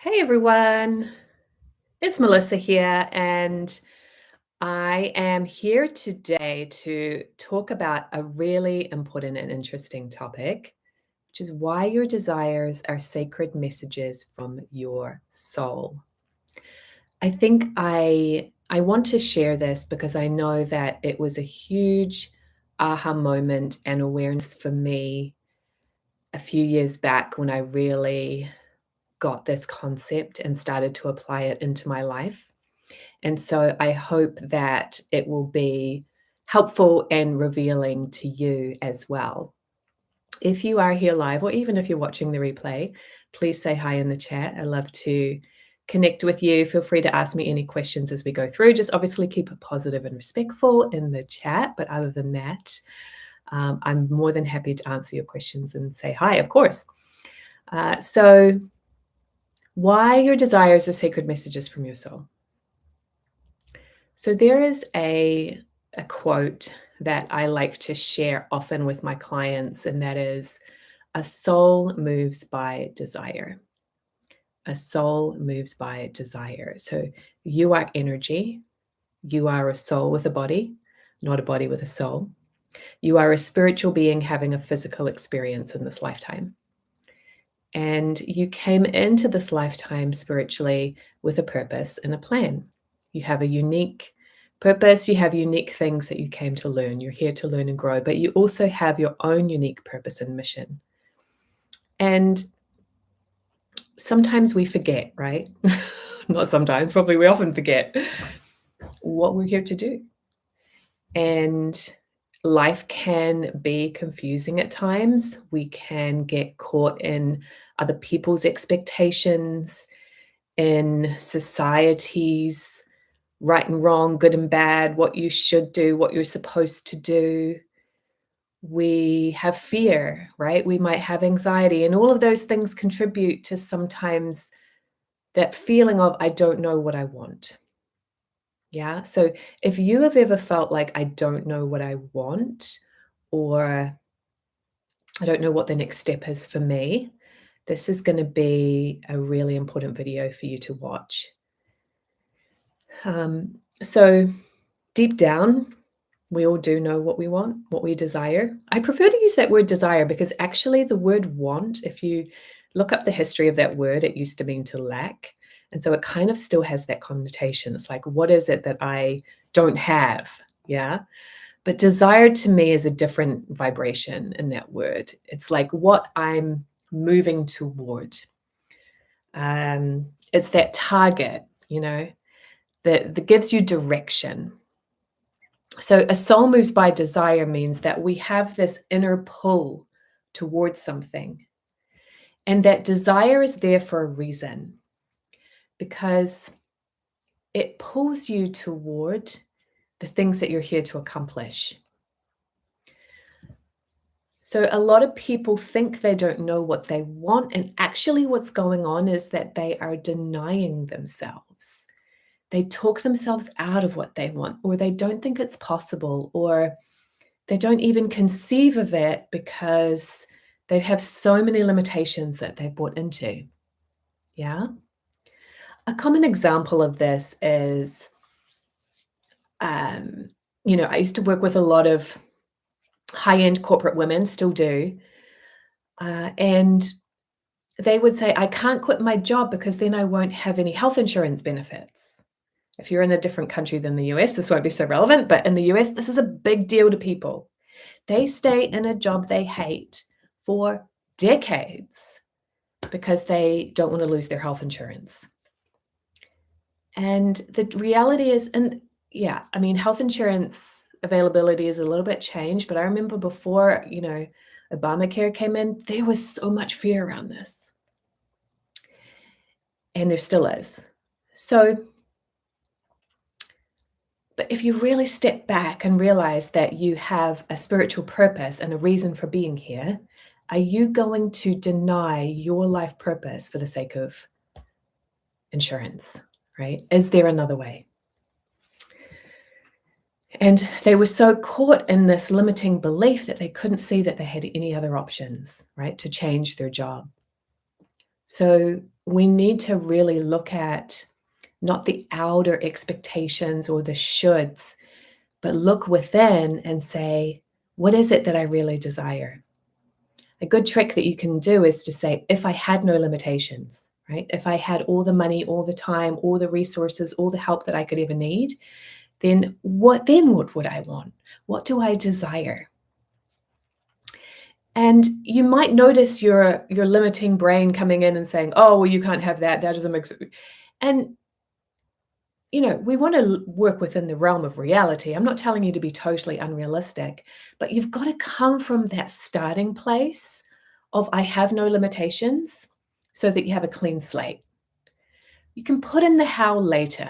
Hey everyone, it's Melissa here, and I am here today to talk about a really important and interesting topic, which is why your desires are sacred messages from your soul. I think I want to share this because I know that it was a huge aha moment and awareness for me a few years back when I really got this concept and started to apply it into my life. And so I hope that it will be helpful and revealing to you as well. If you are here live, or even if you're watching the replay, please say hi in the chat. I love to connect with you. Feel free to ask me any questions as we go through. Just obviously keep it positive and respectful in the chat. But other than that, I'm more than happy to answer your questions and say hi, of course. So why your desires are sacred messages from your soul. So there is a quote that I like to share often with my clients, and that is, a soul moves by desire. A soul moves by desire. So you are energy. You are a soul with a body, not a body with a soul. You are a spiritual being having a physical experience in this lifetime. And you came into this lifetime spiritually with a purpose and a plan. You have a unique purpose, you have unique things that you came to learn. You're here to learn and grow, but you also have your own unique purpose and mission. And sometimes we forget, right? Not sometimes, probably we often forget what we're here to do. And life can be confusing at times. We can get caught in other people's expectations, in society's right and wrong, good and bad, what you should do, what you're supposed to do. We have fear, right? We might have anxiety, and all of those things contribute to sometimes that feeling of, I don't know what I want. Yeah. So if you have ever felt like, I don't know what I want, or I don't know what the next step is for me, this is going to be a really important video for you to watch. So deep down, we all do know what we want, what we desire. I prefer to use that word desire because actually the word want, if you look up the history of that word, it used to mean to lack. And so it kind of still has that connotation. It's like, what is it that I don't have? Yeah. But desire to me is a different vibration in that word. It's like what I'm moving toward. It's that target, that gives you direction. So a soul moves by desire means that we have this inner pull towards something. And that desire is there for a reason, because it pulls you toward the things that you're here to accomplish. So a lot of people think they don't know what they want. And actually what's going on is that they are denying themselves. They talk themselves out of what they want, or they don't think it's possible, or they don't even conceive of it because they have so many limitations that they've bought into. Yeah. A common example of this is, I used to work with a lot of high-end corporate women, still do. And they would say, I can't quit my job because then I won't have any health insurance benefits. If you're in a different country than the US, this won't be so relevant, but in the US, this is a big deal to people. They stay in a job they hate for decades because they don't want to lose their health insurance. And the reality is, health insurance availability is a little bit changed, but I remember before, Obamacare came in, there was so much fear around this. And there still is. But if you really step back and realize that you have a spiritual purpose and a reason for being here, are you going to deny your life purpose for the sake of insurance, right? Is there another way? And they were so caught in this limiting belief that they couldn't see that they had any other options, right, to change their job. So we need to really look at not the outer expectations or the shoulds, but look within and say, what is it that I really desire? A good trick that you can do is to say, if I had no limitations, right? If I had all the money, all the time, all the resources, all the help that I could ever need, then what would I want? What do I desire? And you might notice your limiting brain coming in and saying, "Oh, well, you can't have that. That doesn't make sense." And we want to work within the realm of reality. I'm not telling you to be totally unrealistic, but you've got to come from that starting place of I have no limitations so that you have a clean slate. You can put in the how later.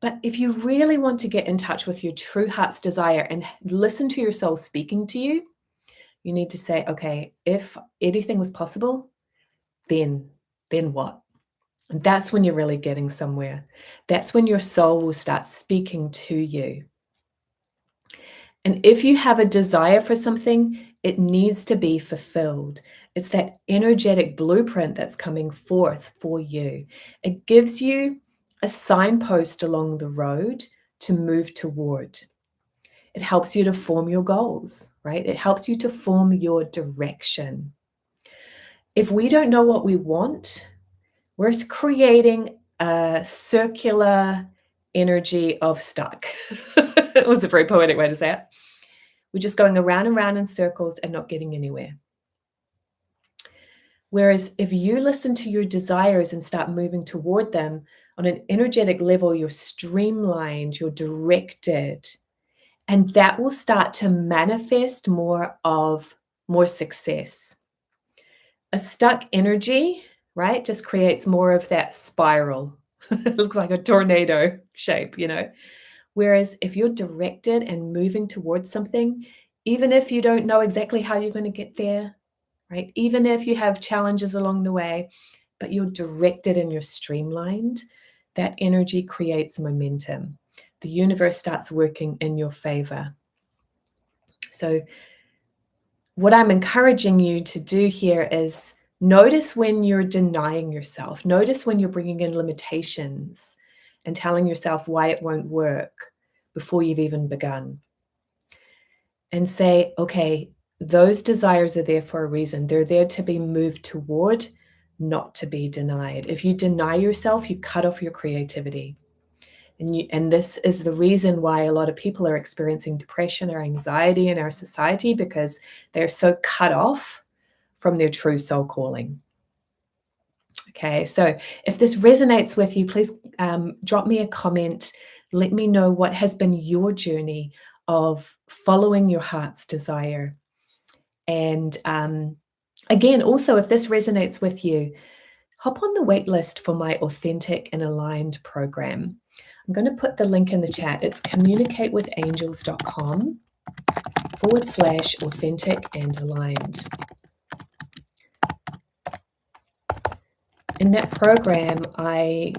But if you really want to get in touch with your true heart's desire and listen to your soul speaking to you, you need to say, okay, if anything was possible, then what? And that's when you're really getting somewhere. That's when your soul will start speaking to you. And if you have a desire for something, it needs to be fulfilled. It's that energetic blueprint that's coming forth for you. It gives you a signpost along the road to move toward. It helps you to form your goals, right? It helps you to form your direction. If we don't know what we want, we're creating a circular energy of stuck. It was a very poetic way to say it. We're just going around and round in circles and not getting anywhere. Whereas if you listen to your desires and start moving toward them on an energetic level, you're streamlined, you're directed, and that will start to manifest more success. A stuck energy, right, just creates more of that spiral. It looks like a tornado shape, Whereas if you're directed and moving towards something, even if you don't know exactly how you're going to get there, right? Even if you have challenges along the way, but you're directed and you're streamlined, that energy creates momentum. The universe starts working in your favor. So what I'm encouraging you to do here is notice when you're denying yourself. Notice when you're bringing in limitations and telling yourself why it won't work before you've even begun. And say, okay, those desires are there for a reason. They're there to be moved toward, not to be denied. If you deny yourself, you cut off your creativity. And this is the reason why a lot of people are experiencing depression or anxiety in our society, because they're so cut off from their true soul calling. Okay, so if this resonates with you, please drop me a comment. Let me know what has been your journey of following your heart's desire. And again, also, if this resonates with you, hop on the wait list for my Authentic and Aligned program. I'm going to put the link in the chat. It's communicatewithangels.com/authentic and aligned. In that program, I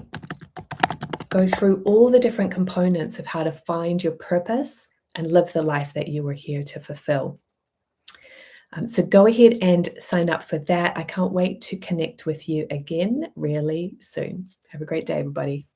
go through all the different components of how to find your purpose and live the life that you were here to fulfill. So go ahead and sign up for that. I can't wait to connect with you again really soon. Have a great day, everybody.